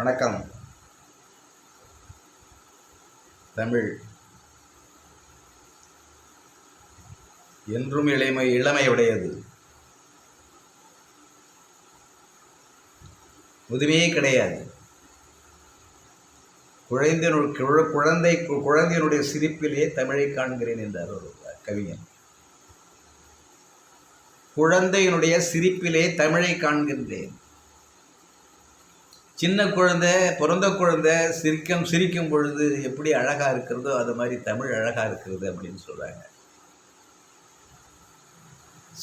வணக்கம். தமிழ் என்றும் இளமையுடையது, முதுமையே கிடையாது. குழந்தையினுடைய சிரிப்பிலே தமிழை காண்கிறேன் என்றார் ஒரு கவிஞன். குழந்தையினுடைய சிரிப்பிலே தமிழை காண்கின்றேன். சின்ன குழந்தை, பிறந்த குழந்தை சிரிக்கும் பொழுது எப்படி அழகா இருக்கிறதோ அது மாதிரி தமிழ் அழகா இருக்கிறது அப்படின்னு சொல்றாங்க.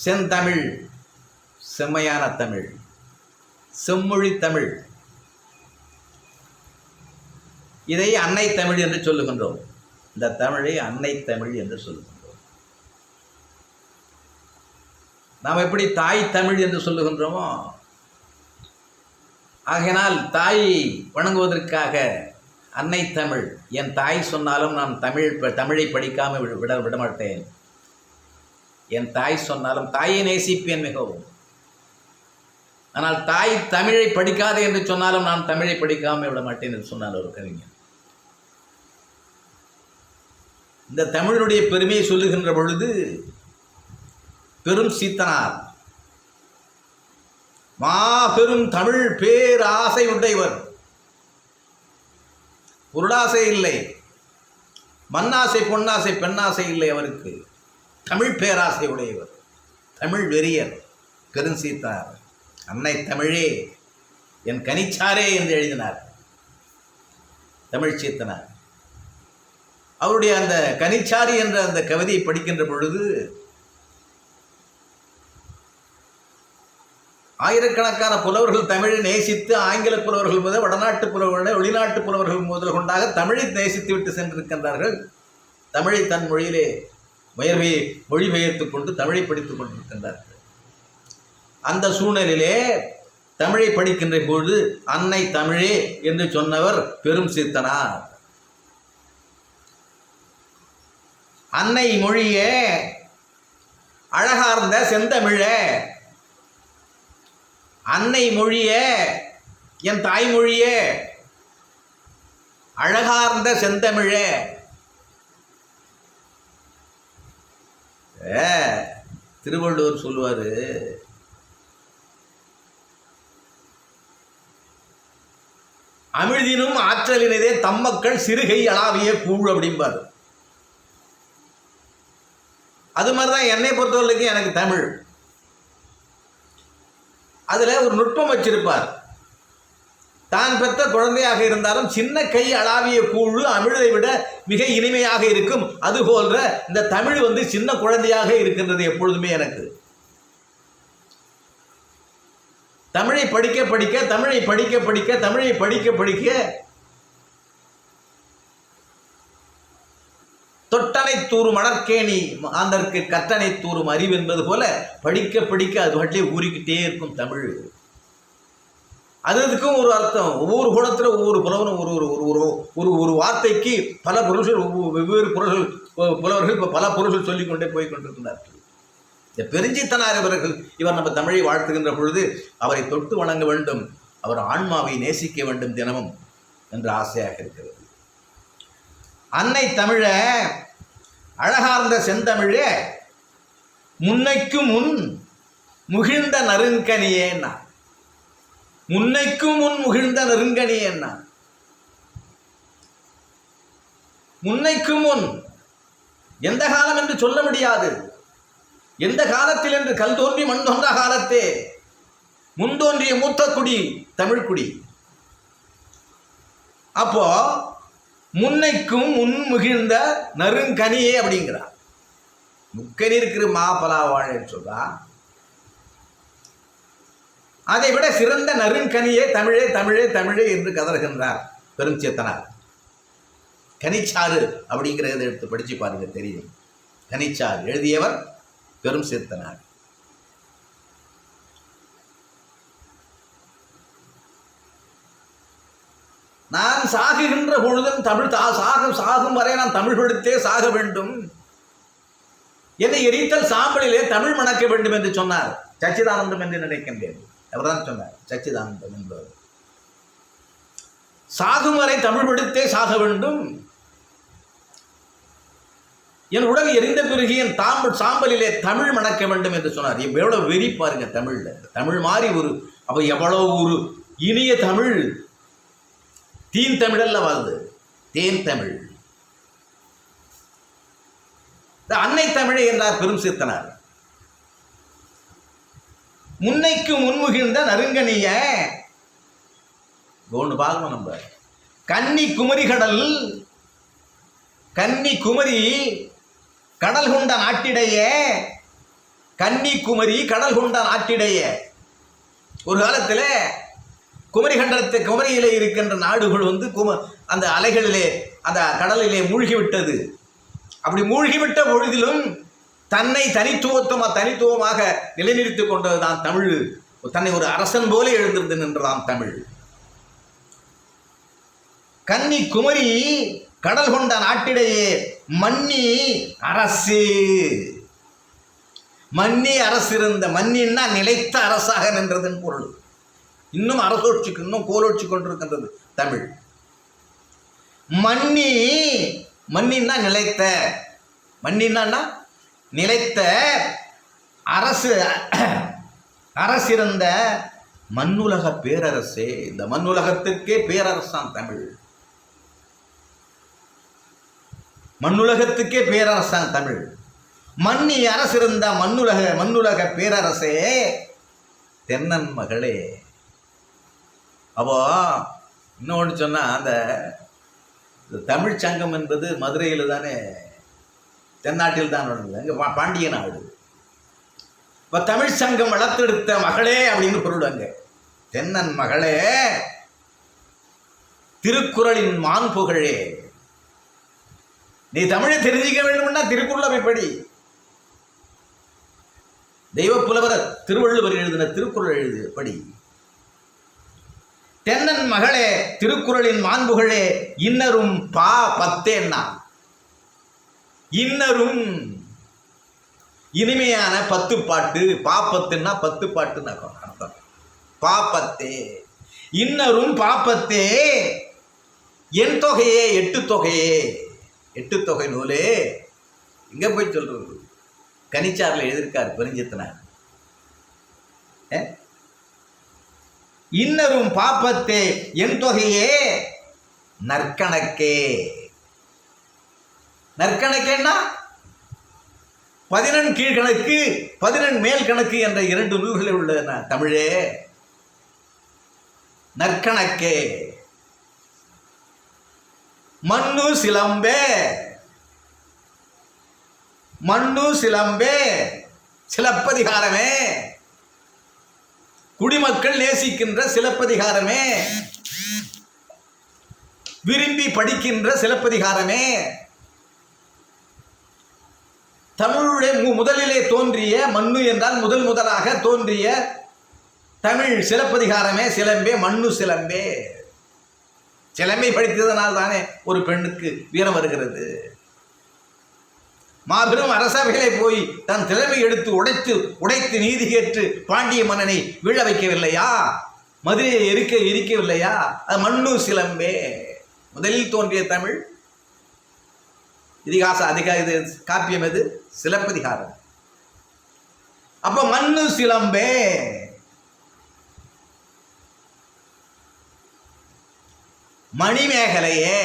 செந்தமிழ், செம்மையான தமிழ், செம்மொழி தமிழ். இதை அன்னை தமிழ் என்று சொல்லுகின்றோம். இந்த தமிழை அன்னை தமிழ் என்று சொல்லுகின்றோம். நாம் எப்படி தாய் தமிழ் என்று சொல்லுகின்றோமோ, ஆகையினால் தாயை வணங்குவதற்காக அன்னை தமிழ். என் தாய் சொன்னாலும் நான் தமிழை படிக்காமல் விடமாட்டேன். என் தாய் சொன்னாலும் தாயை நேசிப்பேன் மிகவும். ஆனால் தாய் தமிழை படிக்காதே என்று சொன்னாலும் நான் தமிழை படிக்காமல் விட மாட்டேன் என்று சொன்னார் ஒரு கவிஞர். இந்த தமிழுடைய பெருமையை சொல்லுகின்ற பொழுது பெரும் சீத்தனார் மாபெரும் தமிழ் பேராசை உடையவர். பொருளாசை இல்லை, மண்ணாசை பொன்னாசை பெண்ணாசை இல்லை அவருக்கு. தமிழ் பேராசை உடையவர், தமிழ் வெறியர் பெருஞ்சீத்தனார். அன்னை தமிழே என் கனிச்சாரே என்று எழுதினார் தமிழ் சீத்தனார். அவருடைய அந்த கனிச்சாரி என்ற அந்த கவிதையை படிக்கின்ற பொழுது ஆயிரக்கணக்கான புலவர்கள் தமிழை நேசித்து, ஆங்கில புலவர்கள் முதல் வடநாட்டு புலவர்கள், வெளிநாட்டு புலவர்கள் முதல் கொண்டாக தமிழை நேசித்து விட்டு சென்றிருக்கின்றார்கள். தமிழை தன் மொழியிலே மொழிபெயர்த்து கொண்டு தமிழை படித்துக் கொண்டிருக்கின்றார்கள். அந்த சூழ்நிலையிலே தமிழை படிக்கின்ற பொழுது அன்னை தமிழே என்று சொன்னவர் பெரும் சீத்தனார். அன்னை மொழியே, அழகார்ந்த செந்தமிழே, அன்னை மொழியே, என் தாய்மொழியே, அழகார்ந்த செந்தமிழே. திருவள்ளுவர் சொல்லுவாரு, அமிழ்தினும் ஆற்றலினதே தம்மக்கள் சிறுகை அளாவிய கூழ் அப்படிம்பாரு. அது மாதிரிதான் என்னை பொறுத்தவரைக்கும் எனக்கு தமிழ். அதில் ஒரு நுட்பம் வச்சிருப்பார். தான் பெற்ற குழந்தையாக இருந்தாலும் சின்ன கை அளாவிய கூழ் அமிழ்தை விட மிக இனிமையாக இருக்கும். அதுபோன்ற இந்த தமிழ் சின்ன குழந்தையாக இருக்கின்றது எப்பொழுதுமே எனக்கு. தமிழை படிக்க படிக்க, தமிழை படிக்க படிக்க, தமிழை படிக்க படிக்க தொட்டனை தூறும் மணற்கேணி மாந்தற்கு கற்றனை தூறும் அறிவு என்பது போல படிக்க படிக்க அது வட்டிலே ஊறிக்கிட்டே இருக்கும் தமிழ். அதுக்கும் ஒரு அர்த்தம். ஒவ்வொரு குணத்தில் ஒவ்வொரு புலவரும் ஒரு வார்த்தைக்கு பல பொருள்கள், வெவ்வேறு புலவர்கள் பல பொருள்கள் சொல்லிக்கொண்டே போய்கொண்டிருக்கிறார்கள். இந்த பெருஞ்சித்தனார் இவர் நம்ம தமிழை வாழ்த்துகின்ற பொழுது அவரை தொட்டு வணங்க வேண்டும், அவர் ஆன்மாவை நேசிக்க வேண்டும் தினமும் என்ற ஆசையாக இருக்கிறது. அன்னை தமிழ, அழகார்ந்த செந்தமிழே, முன்னைக்கு முன் முகிழ்ந்த நறுங்கனியேன்னா, முன்னைக்கு முன் முகிழ்ந்த நறுங்கனியேன்னா. முன்னைக்கு முன் எந்த காலம் என்று சொல்ல முடியாது. எந்த காலத்தில் என்று கல் தோன்றி மண் தோன்ற காலத்தே முன்தோன்றிய மூத்த குடி தமிழ் குடி. அப்போ முன்னைக்கும் முன் முகிழ்ந்த நறுங்கனியே அப்படிங்கிறார். முக்கனி இருக்கிற மாப்பலா வாழைன்னு சொல்றா. அதை விட சிறந்த நறுங்கனியே தமிழே தமிழே தமிழே என்று கதறுகின்றார் பெருஞ்சேத்தனார். கனிச்சாறு அப்படிங்கிறத எடுத்து படிச்சு பாருங்க, தெரியும். கனிச்சாறு எழுதியவர் பெரும் சேத்தனார். நான் சாகுகின்ற பொழுதும் தமிழ் சாகும் வரை நான் தமிழ் படித்தே சாக வேண்டும். என்னை எரித்தல் சாம்பலிலே தமிழ் மணக்க வேண்டும் என்று சொன்னார். சச்சிதானந்தம் என்று நினைக்கின்றேன். அவர்தான் சொன்னார், சச்சிதானந்தம் என்பவர். சாகும் வரை தமிழ் படித்தே சாக வேண்டும். என் உடல் எரிந்த பிறகு என் சாம்பலிலே தமிழ் மணக்க வேண்டும் என்று சொன்னார். எவ்வளவு வெறி பாருங்க தமிழ்ல. தமிழ் மாதிரி ஒரு அப்ப எவ்வளவு ஒரு இனிய தமிழ். தீன் தமிழல்ல வாழ்ந்து தேன் தமிழ். அன்னை தமிழை என்றார் பெரும் சித்தனார். முன்னைக்கு முன்முகின்ற நறுங்கனிய ஒன்று பார்க்கணும் நம்ம. கன்னி குமரி கடல், கன்னி குமரி கடல் கொண்ட நாட்டிடையே, கன்னி குமரி கடல் கொண்ட நாட்டிடையே. ஒரு காலத்தில் குமரியிலே இருக்கின்ற நாடுகள் அந்த அலைகளிலே அந்த கடலிலே மூழ்கிவிட்டது. அப்படி மூழ்கிவிட்ட பொழுதிலும் தன்னை தனித்துவமாக நிலைநிறுத்திக் கொண்டதுதான் தமிழ். தன்னை ஒரு அரசன் போல எழுந்திருந்து நின்றதாம் தமிழ். கன்னி குமரி கடல் கொண்ட நாட்டிடையே மன்னி அரசு. மன்னி அரசு இருந்த, மன்னின்னா நிலைத்த அரசாக நின்றதன் பொருள். இன்னும் அரசோட்சிக்கு இன்னும் கோலோட்சி கொண்டிருக்கின்றது தமிழ். மன்னின்னா நிலைத்த, மன்னின்னா நிலைத்த அரசிருந்த மண்ணுலக பேரரசே. இந்த மண்ணுலகத்திற்கே பேரரசான் தமிழ். மண்ணுலகத்துக்கே பேரரசான் தமிழ். மன்னி அரசிருந்த மண்ணுலக பேரரசே தென்னன் மகளே. அப்போ இன்னொன்று சொன்னா, அந்த தமிழ் சங்கம் என்பது மதுரையில் தானே, தென்னாட்டில் தான் நடந்தது. அங்கே பாண்டிய நாடு. இப்போ தமிழ் சங்கம் வளர்த்தெடுத்த மகளே அப்படின்னு பொருள். அங்கே தென்னன் மகளே, திருக்குறளின் மான் புகழே. நீ தமிழை தெரிஞ்சிக்க வேண்டும்னா திருக்குறளை போய் படி. தெய்வ புலவர் திருவள்ளுவர் எழுதின திருக்குறள் படி. தென்னன் மகளே, திருக்குறளின் மாண்புகளே, இன்னரும் பா பத்தேன்னா, இன்னரும் இனிமையான 10 பாட்டு. பாப்பத்துன்னா 10 பாட்டுன்னு அர்த்தம். பாப்பத்தே, இன்னரும் பாப்பத்தே, என் தொகையே 8 தொகையே. 8 தொகை நூலே எங்க போய் சொல்றது? கனிச்சாரில் எழுதியிருக்கார் பெருஞ்சித்தனார். இன்னரும் பாப்பத்தே என் தொகையே நற்கணக்கே. நற்கணக்கேன்னா 11 கீழ்கணக்கு 11 மேல் கணக்கு என்ற 2 நூல்களில் உள்ள தமிழே. நற்கணக்கே. மண்ணு சிலம்பே, மண்ணு சிலம்பே சிலப்பதிகாரமே. குடிமக்கள் நேசிக்கின்ற சிலப்பதிகாரமே, விரும்பி படிக்கின்ற சிலப்பதிகாரமே. தமிழுடைய முதலிலே தோன்றிய, மண்ணு என்றால் முதலாக தோன்றிய தமிழ் சிலப்பதிகாரமே. சிலம்பே, மண்ணு சிலம்பே. சிலம்பை படித்ததனால் தானே ஒரு பெண்ணுக்கு வீரம் வருகிறது. மாபெரும் அரசவைகளை போய் தன் திறமை எடுத்து உடைத்து நீதி கேட்டு பாண்டிய மன்னனை வீழ வைக்கவில்லையா? மதுரையை எரிக்கவில்லையா? அது மண்ணு சிலம்பே. முதலில் தோன்றிய தமிழ் இது காப்பியம் எது? சிலப்பதிகாரம். அப்ப மண்ணு சிலம்பே. மணிமேகலையே,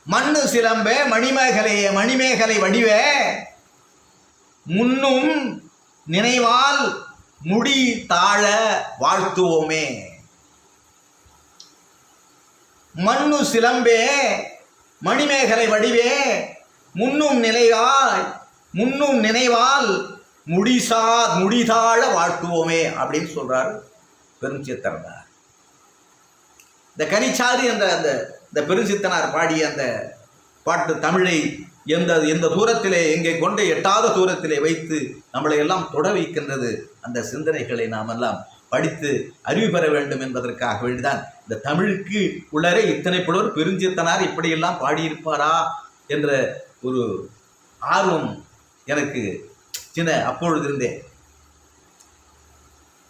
மண்ணு சிலம்பே மணிமேகலையே. மணிமேகலை வடிவே முன்னும் நினைவால் முடி தாழ வாழ்த்துவோமே. மண்ணு சிலம்பே மணிமேகலை வடிவே முன்னும் நினைவால் முடிதாழ வாழ்த்துவோமே அப்படின்னு சொல்றார் பெருஞ்சித்தனார். இந்த கனிச்சாறு என்ற அந்த பெருஞ்சித்தனார் பாடிய அந்த பாட்டு தமிழை எந்த தூரத்திலே, எங்கே கொண்டு எட்டாத தூரத்திலே வைத்து நம்மளை எல்லாம் தொட வைக்கின்றது. அந்த சிந்தனைகளை நாம் எல்லாம் படித்து அறிவு பெற வேண்டும் என்பதற்காக வேண்டிதான் இந்த தமிழுக்கு உள்ளரே இத்தனை புலவர் பெருஞ்சித்தனார் இப்படியெல்லாம் பாடியிருப்பாரா என்ற ஒரு ஆர்வம் எனக்கு அப்பொழுது இருந்தேன்.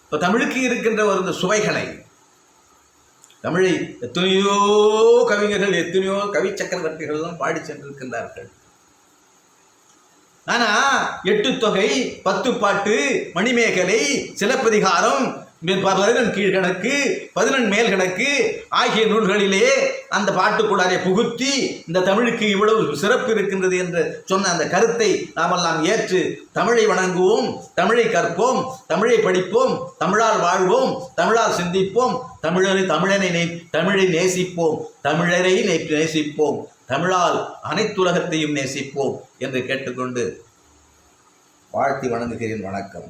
இப்போ தமிழுக்கு இருக்கின்ற ஒரு சுவைகளை தமிழை எத்தனையோ கவிஞர்கள், எத்தனையோ கவி சக்கரவர்த்திகள்லாம் பாடி சென்றிருக்கின்றார்கள். ஆனா 8 தொகை, 10 பாட்டு, மணிமேகலை, சிலப்பதிகாரம், 11 கீழ்கணக்கு, 11 மேல் கணக்கு ஆகிய நூல்களிலே அந்த பாட்டுக்குள்ளாரே புகுத்தி இந்த தமிழுக்கு இவ்வளவு சிறப்பு இருக்கின்றது என்று சொன்ன அந்த கருத்தை நாமெல்லாம் ஏற்று தமிழை வணங்குவோம், தமிழை கற்போம், தமிழை படிப்போம், தமிழால் வாழ்வோம், தமிழால் சிந்திப்போம், தமிழை நேசிப்போம், தமிழரை நேசிப்போம், தமிழால் அனைத்துலகத்தையும் நேசிப்போம் என்று கேட்டுக்கொண்டு வாழ்த்தி வணங்குகிறேன். வணக்கம்.